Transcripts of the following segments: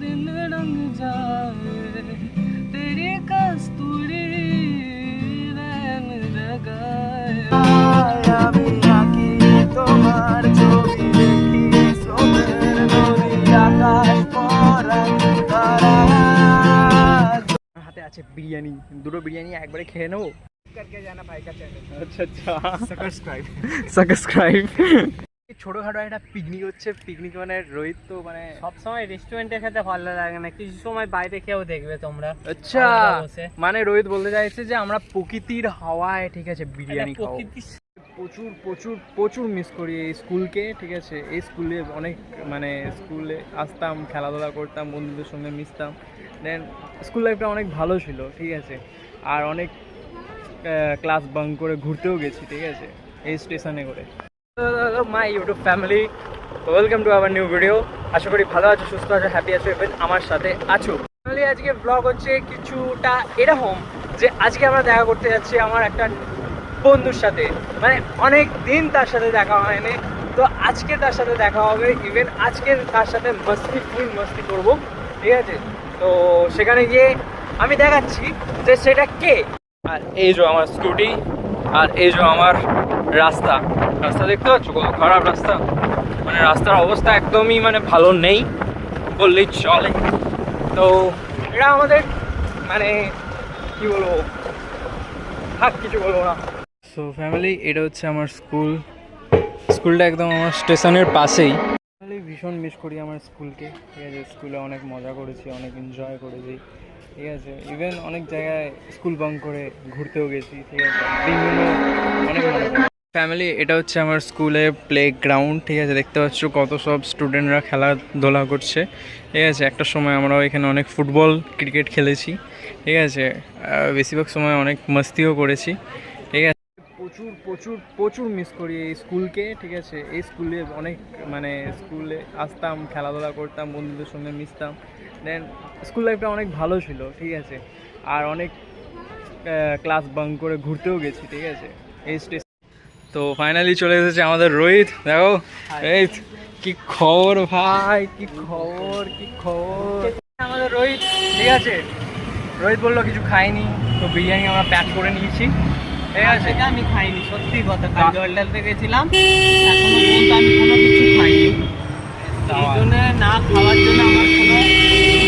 दिन रंग जाए तेरी कस्तूरी नैन जगाए আমি আঁকি তোমার ছবি দেখি স্রোতের নদী আকাশ পরায় তারা হাতে আছে বিরিয়ানি দুটো বিরিয়ানি একবারে খেয়ে নেবো करके जाना भाई का चैनल अच्छा अच्छा সাবস্ক্রাইব ছোটখাটো একটা পিকনিক হচ্ছে পিকনিক মানে রোহিত তো মানে সব সময় রেস্টুরেন্টে খেতে ভালো লাগে না, কিছু সময় বাইরে খেয়েও দেখবে তোমরা। আচ্ছা মানে রোহিত বলতে চাইছে যে আমরা প্রকৃতির হাওয়ায় ঠিক আছে বিরিয়ানি খাবো। প্রচুর প্রচুর প্রচুর মিস করি এই স্কুলকে, ঠিক আছে। এই স্কুলে অনেক মানে স্কুলে আসতাম, খেলাধুলা করতাম, বন্ধুদের সঙ্গে মিশতাম। দেন স্কুল লাইফটা অনেক ভালো ছিল, ঠিক আছে। আর অনেক ক্লাস বাঙ্ক করে ঘুরতেও গেছি, ঠিক আছে, এই স্টেশনে করে। My YouTube family, welcome to our new video. আশা করি ভালো আছো, সুস্থ আছো, হ্যাপি আছো এবং আমার সাথে আছো। ফ্যামিলি আজকে ব্লগ হচ্ছে কিছুটা এরকম যে আজকে আমরা দেখা করতে যাচ্ছি আমার একটা বন্ধুর সাথে, মানে অনেক দিন তার সাথে দেখা হয়নি, তো আজকে তার সাথে দেখা হবে। ইভেন আজকে তার সাথে মস্তি ফুল মস্তি করবো, ঠিক আছে। তো সেখানে গিয়ে আমি দেখাচ্ছি যে সেটা কে। আর এই যে আমার স্কুটি, আর এই যে আমার রাস্তা রাস্তা দেখতে পাচ্ছ কত খারাপ রাস্তা, মানে রাস্তার অবস্থা একদমই মানে ভালো নেই বললেই চলে। তো এটা আমাদের মানে কি বলবো, থাক কিছু বলবো না। সো ফ্যামিলি, এটা হচ্ছে আমার স্কুলটা একদম আমার স্টেশনের পাশেই। ভীষণ মিস করি আমার স্কুলকে, ঠিক আছে। স্কুলে অনেক মজা করেছি, অনেক এনজয় করেছি, ঠিক আছে। ইভেন অনেক জায়গায় স্কুল বাঙ্ক করে ঘুরতেও গেছি, ঠিক আছে। দিনগুলো অনেক মজা করি। ফ্যামিলি, এটা হচ্ছে আমার স্কুলের প্লে গ্রাউন্ড, ঠিক আছে। দেখতে পাচ্ছ কত সব স্টুডেন্টরা খেলাধুলা করছে, ঠিক আছে। একটা সময় আমরাও এখানে অনেক ফুটবল ক্রিকেট খেলেছি, ঠিক আছে। বেশিরভাগ সময় অনেক মস্তিও করেছি, ঠিক আছে। প্রচুর প্রচুর প্রচুর মিস করি এই স্কুলকে, ঠিক আছে। এই স্কুলে অনেক মানে স্কুলে আসতাম, খেলাধুলা করতাম, বন্ধুদের সঙ্গে মিশতাম। দেন স্কুল লাইফটা অনেক ভালো ছিল, ঠিক আছে। আর অনেক ক্লাস বাঙ্ক করে ঘুরতেও গেছি, ঠিক আছে, এই স্টেশন। তো ফাইনালি চলে এসেছে আমাদের রোহিত। দেখো রোহিত, কি খবর ভাই, কি খবর কি খবর আমাদের রোহিত, ঠিক আছে। রোহিত বললো কিছু খাইনি, তো বিরিয়ানি আমরা প্যাক করে নিয়েছি, ঠিক আছে। আমি খাইনি, সত্যি কথা, জল ঢালতে গেছিলাম, এখনো পর্যন্ত আমি কোনো কিছু খাইনি। এই জন্য না খাওয়ার জন্য আমার কোনো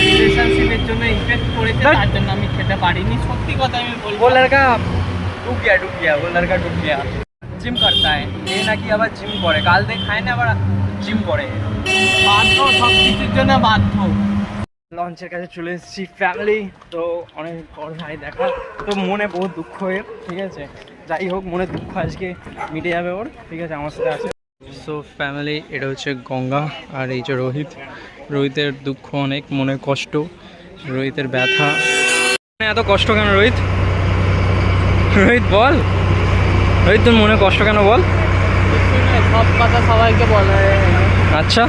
রিলেশনশিপের জন্য ইফেক্ট পড়েছে, তার জন্য আমি খেতে পারিনি। সত্যি কথা আমি বলবো। वो लड़का डूब गया वो लड़का डूब गया। জিম করতা है ये নাকি আবার জিম করে, কাল থেকে খায় না আবার জিম করে, বাধ্য, সব কিছুর জন্য বাধ্য। লঞ্চের কাছে চলে এসেছি ফ্যামিলি। তো অনেক বড় ভাই দেখা, তো মনে বহুত দুঃখ হয়ে, ঠিক আছে। যাই হোক, মনে দুঃখ আজকে মিটে যাবে ওর, ঠিক আছে, আমার সাথে আছে। সো ফ্যামিলি, এটা হচ্ছে গঙ্গা, আর এই যে রোহিতের দুঃখ অনেক, মনে কষ্ট, রোহিতের ব্যথা। এত কষ্ট কেন রোহিত? রোহিত বল, রোহিত তোর মনে কষ্ট কেন বল? সব কথা সবাইকে বলা হয়। আচ্ছা,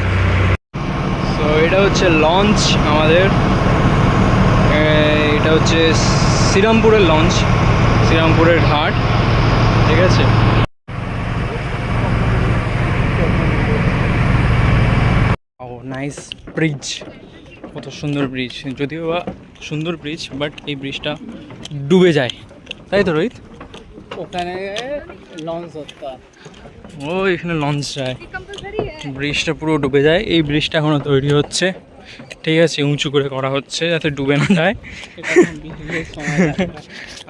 তো এটা হচ্ছে লঞ্চ আমাদের, এটা হচ্ছে শ্রীরামপুরের লঞ্চ, শ্রীরামপুরের ঘাট, ঠিক আছে। ও নাইস ব্রিজ, কত সুন্দর ব্রিজ, যদিও বা সুন্দর ব্রিজ, বাট এই ব্রিজটা ডুবে যায়, তাই তো রোহিত? ওখানে লঞ্চ হতো, ও এখানে লঞ্চ যায়, ব্রিজটা পুরো ডুবে যায়। এই ব্রিজটা এখনো তৈরি হচ্ছে, ঠিক আছে, উঁচু করে করা হচ্ছে যাতে ডুবে না যায়।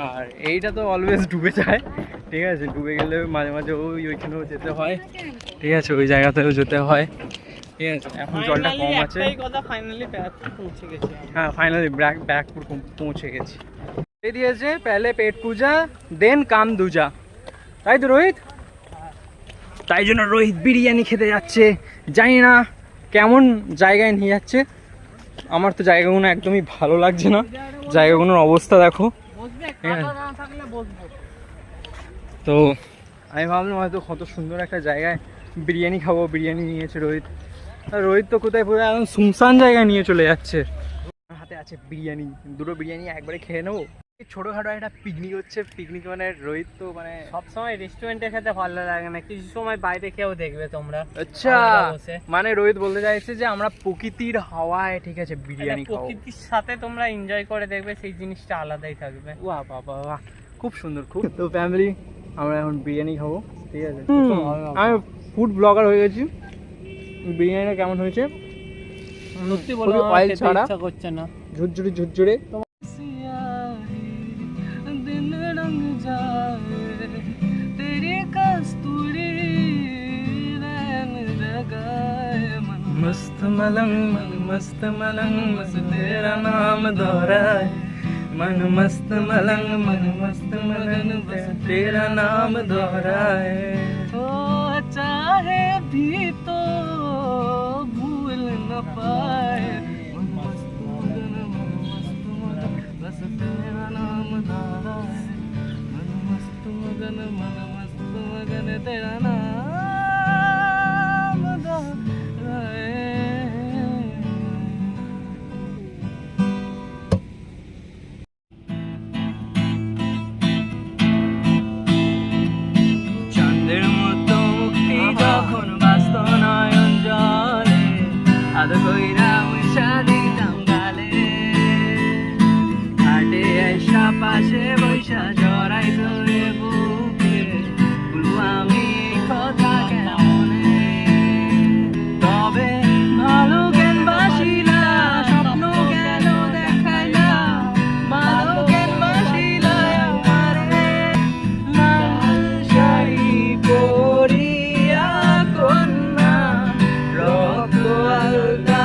আর এইটা তো অলওয়েজ ডুবে যায়, ঠিক আছে। ডুবে গেলে মাঝে মাঝে ওইখানেও যেতে হয়, ঠিক আছে, ওই জায়গাতেও যেতে হয়, ঠিক আছে। এখন জলটা কম আছে। হ্যাঁ ফাইনালি ব্যারাকপুর পৌঁছে গেছি। এই দিয়েছে পেলে পেট পূজা দেন কাম দুজা, তাই তো রোহিত? তাই জন্য রোহিত বিরিয়ানি খেতে যাচ্ছে। জানি না কেমন জায়গায় নিয়ে যাচ্ছে, আমার তো জায়গাগুলো একদমই ভালো লাগছে না, জায়গাগুলোর অবস্থা দেখো। তো আমি ভাবলাম হয়তো কত সুন্দর একটা জায়গায় বিরিয়ানি খাবো, বিরিয়ানি নিয়েছে রোহিত। আর রোহিত তো কোথায় পুরো একদম শুনশান জায়গায় নিয়ে চলে যাচ্ছে। হাতে আছে বিরিয়ানি, দুটো বিরিয়ানি একবারে খেয়ে নেবো। ছোটখাটো একটা পিকনিক হচ্ছে, পিকনিক মানে রোহিত তো মানে সবসময় রেস্টুরেন্টে খেতে ভালো লাগে না, কিছু সময় বাইরে খেয়েও দেখবে তোমরা। আচ্ছা, মানে রোহিত বলতে চাইছে যে আমরা প্রকৃতির হাওয়ায় ঠিক আছে বিরিয়ানি খাবো, প্রকৃতির সাথে তোমরা এনজয় করে দেখবে, সেই জিনিসটা আলাদাই থাকবে। বাহ বাহ বাহ, খুব সুন্দর খুব। তো ফ্যামিলি আমরা এখন বিরিয়ানি খাবো, ঠিক আছে। আমি ফুড ব্লগার হয়ে গেছি। বিরিয়ানিটা কেমন হয়েছে সত্যি বলো, অয়েল ছাড়া, ইচ্ছা করছে না, ঝুরঝুরে ঝুরঝুরে। मस्त मलंग बस तेरा नाम दोहराए, मन मस्त मलंग बस तेरा नाम दोहराए। ओ चाहे भी तो भूल न पाए, मन मस्त मगन बस तेरा नाम दोहराए, मन मस्त मगन तेरा नाम পাশে বৈশা জড়াই ধরে বুকে বলবো আমি কথা কেমনে, তবে ভালো জ্ঞান বাসিলা স্বপ্ন কেন দেখাইলা, ভালো জ্ঞান বাসিলা আমারে লাল শাড়ি পরিয়া কন্যা রক্ত আলতা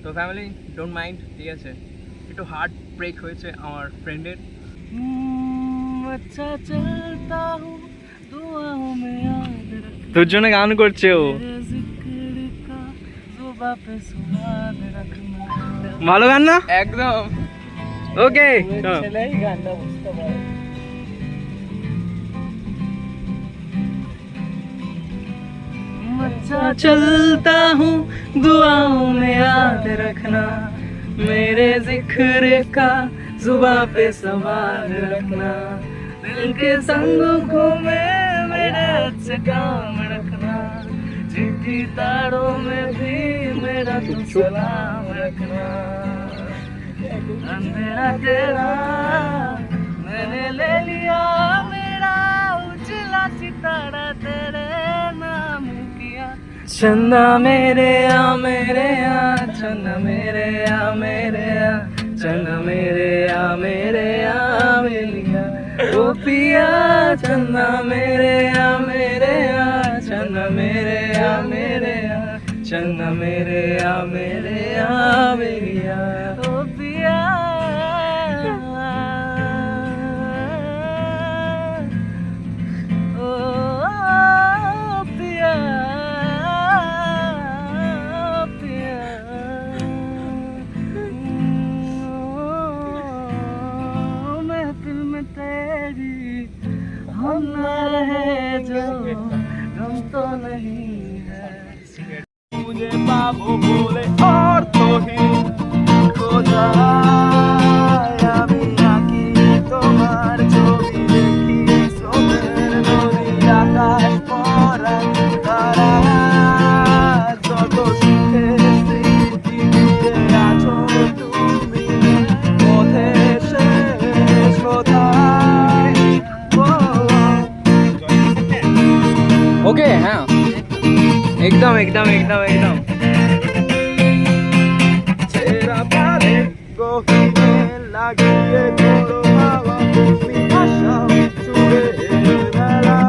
তো ফ্যামিলি ডোন্ট মাইন্ড, ঠিক আছে, একটু হার্ট ব্রেক হয়েছে আমার ফ্রেন্ডের। তোর জন্য গান করছে ও, ভালো গান না একদম। ওকে গানটা বুঝতে পারে। चलता हूँ दुआओं में याद रखना, मेरे जिक्र का जुबां पे सवाल रखना, दिल के संग घूमे मेरे अच्छे काम रखना, चिट्ठी तारों में भी मेरा तू सलाम रखना, अंधेरा तेरा मैंने ले लिया मेरा उजला सितारा तेरे नाम किया, चन्ना मेरे आ मेरे आ चन्ना मेरे आ मेरे आ चन्ना मेरे आ मेरे आ मिलिया ओ पिया, चन्ना मेरे आ मेरे आ चन्ना मेरे आ मेरे आ चन्ना मेरे आ मेरे आ मिलिया ओ पिया। हम ना रहे जो गम तो नहीं है, मुझे बाबू बोले और तो ही खो जाया मिया की तुम्हार ছবি দেখি সোমের নদী আকাশ পরা তারা যত সুখে স্মৃতি দিয়ে আছো তুমি एकदम एकदम एकदम एकदम तेरा प्यारे को লাগিয়ে তোর বাবা তুমি আশা চুড়ে মেলা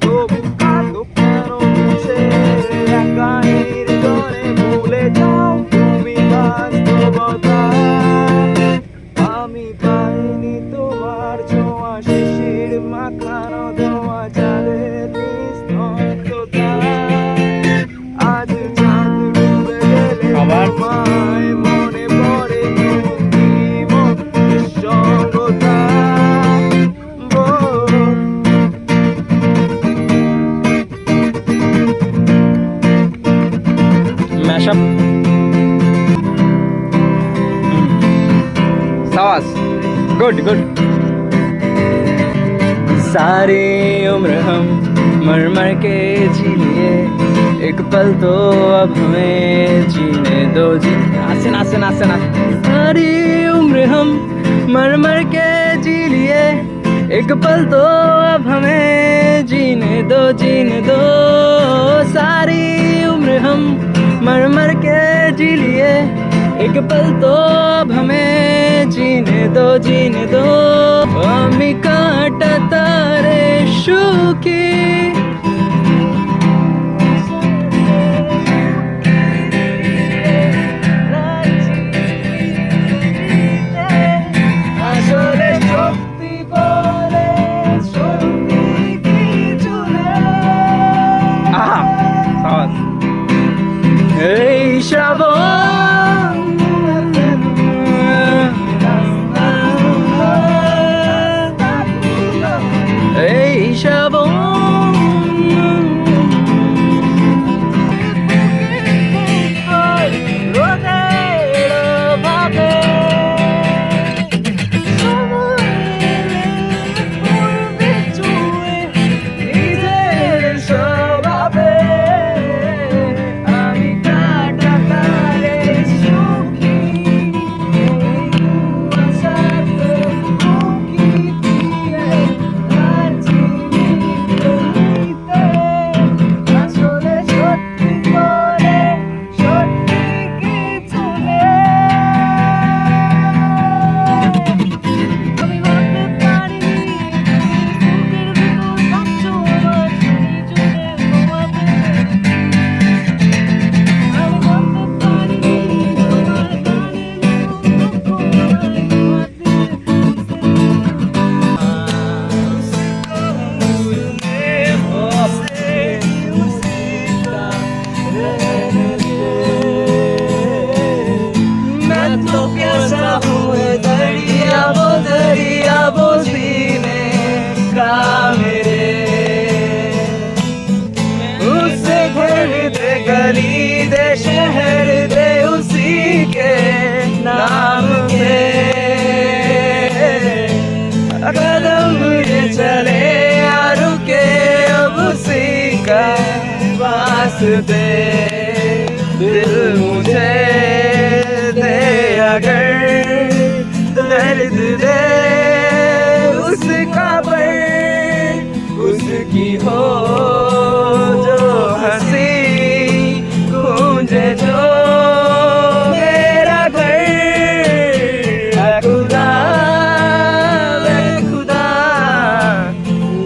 তবু কাঁদো কেন মিছে একা নির্জনে ভুলে যাও তুমি বাস্তবতা আমি পাইনি তোমার ছোঁয়া শিশির মাখানো দেওয়া চাঁদের নিস্তব্ধতা আজ চাঁদ ডুবে গেলে তোমায় মনে পড়ে নিঃসঙ্গতা mashup सावास गुड गुड सारी उम्र हम मर मर के जी लिए एक पल तो अब हमें जीने दो जी आसन आसन आसन सारी उम्र हम मर मर के जी लिए एक पल तो अब हमें जीने दो सारी उम्र हम मर मर के जी लिए एक पल तो अब हमें जीने दो আমি কাঁটা তারে সুখী আসলে সত্যি বলে সত্যি কিছু নেই এই শ্রাবণ এই শ্রাবণ शहर दे उसी के नाम पे कदम ये चले या रुके अब उसी का वास्ते दिल मुझे दे अगर दर्द दे उसका पर उसकी हो जो हंसी जो मेरा घर खुदा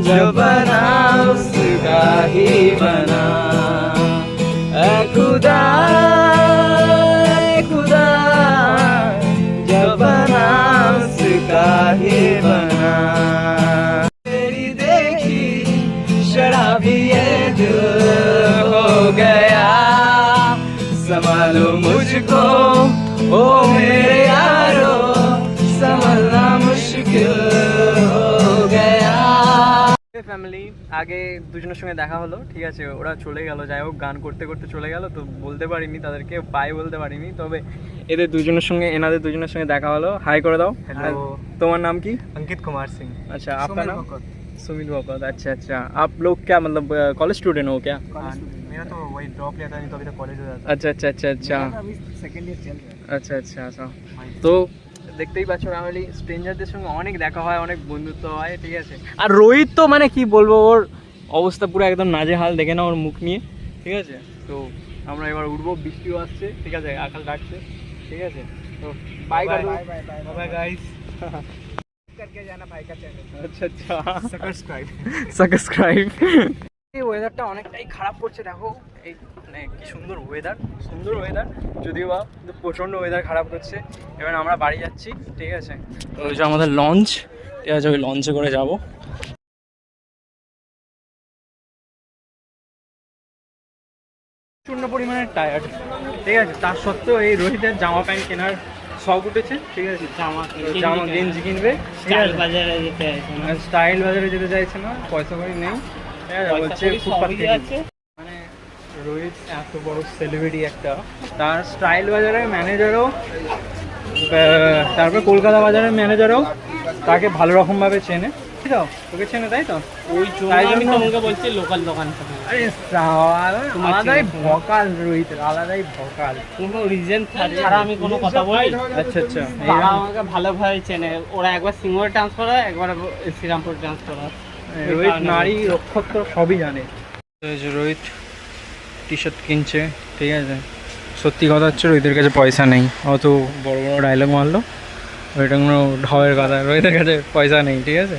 जो बना उसका ही बना खुदा जो बना उसका ही बना तेरी देखी शराबी ये दिल हो गया संभालो मुझको ओ मेरे यारो संभलना मुश्किल हो गया ফ্যামিলি আগে দুজনের সঙ্গে দেখা হলো ঠিক আছে ওরা চলে গেল যাই হোক গান করতে করতে চলে গেল তো বলতে পারিনি তাদেরকে বাই বলতে পারিনি তবে এনাদের দুজনের সঙ্গে দেখা হলো হাই করে দাও হ্যালো তোমার नाम की अंकित कुमार सिंह अच्छा आपका नाम सुमित वकत अच्छा आप लोग क्या मतलब कॉलेज स्टूडेंट हो क्या मेरा तो वही ड्रॉप लिया था नहीं तो अभी तक कॉलेज हो जाता अच्छा अभी सेकंड ईयर चल रहा है अच्छा তো দেখতেই পাচ্ছ ফ্যামিলি স্ট্রেঞ্জারদের সঙ্গে অনেক দেখা হয় অনেক বন্ধুত্ব হয় ঠিক আছে আর রোহিত তো মানে কি বলবো ওর অবস্থা পুরো একদম নাজেহাল দেখে না ওর মুখ নিয়ে ঠিক আছে। তো আমরা এবার উঠবো, বৃষ্টিও আসছে, ঠিক আছে, আকাশ ডাকছে, ঠিক আছে। তো বাই বাই বাই গাইস। करके जाना भाई का चैनल, আচ্ছা আচ্ছা, सब्सक्राइब। সাবস্ক্রাইব। এই ওয়েদারটা অনেকটাই খারাপ করছে, দেখো এই মানে কি সুন্দর ওয়েদার, সুন্দর ওয়েদার যদিও বা, কিন্তু প্রচণ্ড ওয়েদার খারাপ করছে। এবার আমরা বাড়ি যাচ্ছি, ঠিক আছে। তো ওই যে আমাদের লঞ্চ, ঠিক আছে, ওই লঞ্চে করে যাবো। প্রচণ্ড পরিমাণে টায়ার্ড, ঠিক আছে। তার সত্ত্বেও এই রোহিতের জামা প্যান্ট কেনার শখ উঠেছে, ঠিক আছে। জামা গেঞ্জি কিনবে, স্টাইল বাজারে যেতে আছে না, স্টাইল বাজারে যেতে চাইছে না, পয়সা করি নেই, ঠিক আছে। বলছে ফুটপাত থেকে আছে। মানে রোহিত এত বড় সেলিব্রিটি একটা, তার স্টাইল বাজারের ম্যানেজারও, তারপরে কলকাতা বাজারের ম্যানেজারও তাকে ভালো রকমভাবে চেনে, ঠিক আছে, তোকে চেনে, তাই তো? ওই জন্য আমি তোমাকে বলছি লোকাল দোকান থেকে। আরে আলাদাই ভকাল রোহিতের, আলাদাই ভকাল। কোনো রিজন ছাড়া আমি কোনো কথা বলি। আচ্ছা আচ্ছা, তারা আমাকে ভালোভাবে চেনে, ওরা একবার সিঙ্গুরে ট্রান্সফার হয়, একবার শ্রীরামপুর ট্রান্সফার হয়। রোহিত নারী নক্ষত্র সবই জানে। রোহিত টি শার্ট কিনছে, ঠিক আছে। সত্যি কথা হচ্ছে রোহিতের কাছে পয়সা নেই, অত বড় বড় ডায়লগ মারলো, ওইটা কোনো ঢবের কথা, রোহিতের কাছে পয়সা নেই, ঠিক আছে।